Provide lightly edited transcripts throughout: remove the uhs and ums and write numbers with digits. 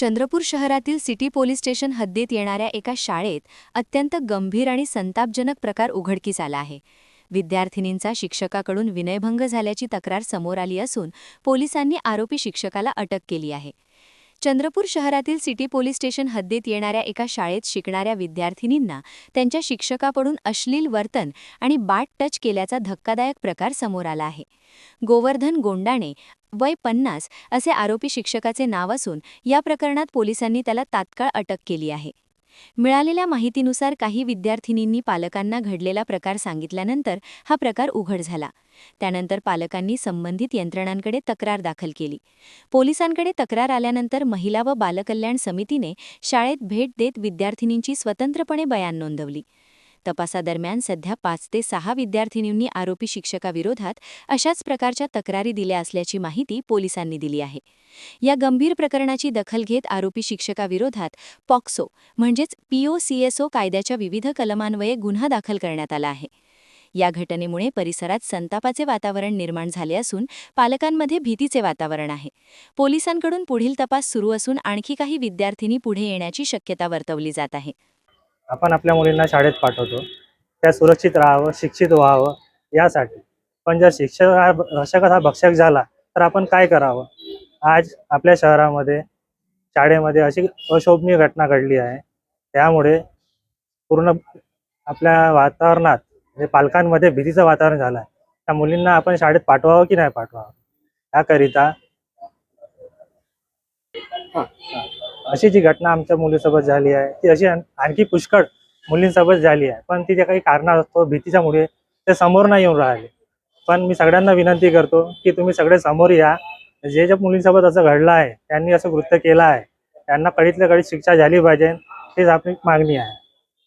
चंद्रपूर शहरातील city police station हद्दीत येणाऱ्या एका शाळेत अत्यंत गंभीर आणि संतापजनक प्रकार उघडकीस आला आहे. विद्यार्थिनींचा शिक्षकाकडून विनयभंग झाल्याची तक्रार समोर आली असून पोलिसांनी आरोपी शिक्षकाला अटक केली आहे. चंद्रपूर शहरातील सिटी पोलीस स्टेशन हद्दीत येणाऱ्या एका शाळेत शिकणाऱ्या विद्यार्थिनींना त्यांच्या शिक्षकाकडून अश्लील वर्तन आणि बाट टच केल्याचा धक्कादायक प्रकार समोर आला आहे. गोवर्धन गोंडाणे वय 50 असे आरोपी शिक्षकाचे नाव असून या प्रकरणात पोलिसांनी त्याला तात्काळ अटक केली आहे. मिळालेल्या माहितीनुसार काही विद्यार्थिनींनी पालकांना घडलेला प्रकार सांगितल्यानंतर हा प्रकार उघड झाला. त्यानंतर पालकांनी संबंधित यंत्रणांकडे तक्रार दाखल केली. पोलिसांकडे तक्रार आल्यानंतर महिला व बालकल्याण समितीने शाळेत भेट देत विद्यार्थिनींची स्वतंत्रपणे बयान नोंदवली. तपासादरम्यान सध्या 5 ते 6 विद्यार्थिनींनी आरोपी शिक्षकाविरोधात अशाच प्रकारच्या तक्रारी दिल्या असल्याची माहिती पोलिसांनी दिली आहे. या गंभीर प्रकरणाची दखल घेत आरोपी शिक्षकाविरोधात पॉक्सो म्हणजेच POCSO कायद्याच्या विविध कलमान्वये गुन्हा दाखल करण्यात आला आहे. या घटनेमुळे परिसरात संतापाचे वातावरण निर्माण झाले असून पालकांमध्ये भीतीचे वातावरण आहे. पोलिसांकडून पुढील तपास सुरू असून आणखी काही विद्यार्थिनी पुढे येण्याची शक्यता वर्तवली जात आहे. आपण आपल्या मुलींना शाळेत पाठवतो, त्या सुरक्षित राहावं, शिक्षित व्हावं यासाठी. पण जर शिक्षकच हा भक्षक झाला तर आपण काय करावं? आज आपल्या शहरामध्ये शाळेमध्ये अशी अशोभनीय घटना घडली आहे. त्यामुळे पूर्ण आपल्या वातावरणात म्हणजे पालकांमध्ये भीतीचं वातावरण झालं आहे. त्या मुलींना आपण शाळेत पाठवावं की नाही पाठवावं याकरिता अशी जी घटना आमच्या मुलीसोबत झाली आहे ती अशी आणखी पुष्कळ मुलींसोबत झाली आहे. पण ती जे काही कारणास्तव भीतीच्यामुळे ते समोर नाही येऊन राहिले. पण मी सगळ्यांना विनंती करतो की तुम्ही सगळे समोर या. जे ज्या मुलींसोबत असं घडलं आहे, त्यांनी असं कृत्य केलं आहे, त्यांना कड़ीतल्या कड़ी शिक्षा झाली पाहिजे, हीच आपली मागणी आहे.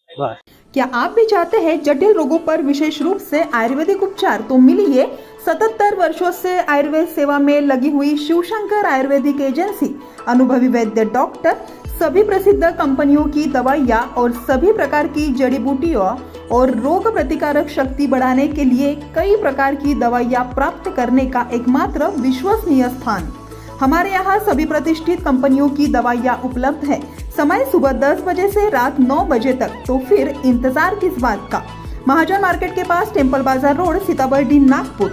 बस. क्या आप भी चाहते हैं जटिल रोगों पर विशेष रूप से आयुर्वेदिक उपचार? तो मिलिए 77 वर्षों से आयुर्वेद सेवा में लगी हुई शिवशंकर आयुर्वेदिक एजेंसी, अनुभवी वैद्य डॉक्टर, सभी प्रसिद्ध कंपनियों की दवाइयाँ और सभी प्रकार की जड़ी बूटियों और रोग प्रतिकारक शक्ति बढ़ाने के लिए कई प्रकार की दवाइयाँ प्राप्त करने का एकमात्र विश्वसनीय स्थान। हमारे यहाँ सभी प्रतिष्ठित कंपनियों की दवाइयाँ उपलब्ध है। समय सुबह 10 बजे से रात 9 बजे तक, तो फिर इंतजार किस बात का। महाजन मार्केट के पास टेम्पल बाजार रोड, सीताबर्डी, नागपुर।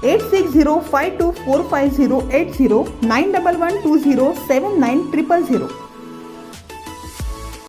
8605245080 9112079000।